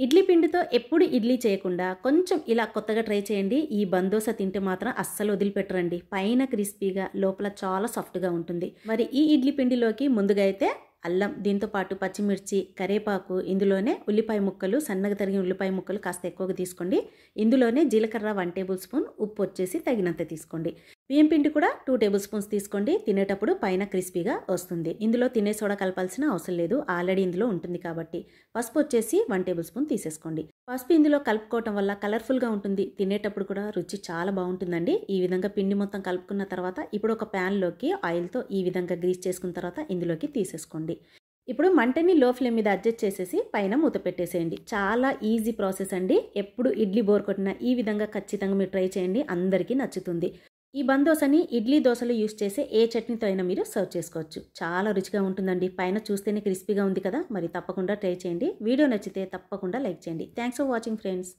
ఇడ్లీ పిండితో ఎప్పుడు ఇడ్లీ చేయకుండా కొంచెం ఇలా కొత్తగా ట్రై చేయండి. ఈ బందోస తింటే మాత్రం అస్సలు వదిలిపెట్టరండి. పైన క్రిస్పీగా, లోపల చాలా సాఫ్ట్గా ఉంటుంది. మరి ఈ ఇడ్లీ పిండిలోకి ముందుగా అయితే అల్లం, దీంతో పాటు పచ్చిమిర్చి, కరేపాకు, ఇందులోనే ఉల్లిపాయ ముక్కలు, సన్నగా తరిగిన ఉల్లిపాయ ముక్కలు కాస్త ఎక్కువగా తీసుకోండి. ఇందులోనే జీలకర్ర 1 టేబుల్ స్పూన్, ఉప్పు వచ్చేసి తగినంత తీసుకోండి. బియ్యం పిండి కూడా 2 టేబుల్ స్పూన్స్ తీసుకోండి. తినేటప్పుడు పైన క్రిస్పీగా వస్తుంది. ఇందులో తినే సోడా కలపాల్సిన అవసరం లేదు, ఆల్రెడీ ఇందులో ఉంటుంది కాబట్టి. పసుపు వచ్చేసి 1 టేబుల్ స్పూన్ తీసేసుకోండి. పసుపు ఇందులో కలుపుకోవటం వల్ల కలర్ఫుల్గా ఉంటుంది. తినేటప్పుడు కూడా రుచి చాలా బాగుంటుందండి. ఈ విధంగా పిండి మొత్తం కలుపుకున్న తర్వాత ఇప్పుడు ఒక ప్యాన్లోకి ఆయిల్తో ఈ విధంగా గ్రీస్ చేసుకున్న తర్వాత ఇందులోకి తీసేసుకోండి. ఇప్పుడు మంటని లో ఫ్లేమ్ మీద అడ్జస్ట్ చేసేసి పైన మూత పెట్టేసేయండి. చాలా ఈజీ ప్రాసెస్ అండి. ఎప్పుడు ఇడ్లీ బోర్ కొట్టినా ఈ విధంగా ఖచ్చితంగా మీరు ట్రై చేయండి, అందరికీ నచ్చుతుంది. ఈ బందోసని ఇడ్లీ దోశలు యూస్ చేసే ఏ చట్నీతో అయినా మీరు సర్వ్ చేసుకోవచ్చు. చాలా రుచిగా ఉంటుందండి. పైన చూస్తేనే క్రిస్పీగా ఉంది కదా, మరి తప్పకుండా ట్రై చేయండి. వీడియో నచ్చితే తప్పకుండా లైక్ చేయండి. Thanks for watching friends.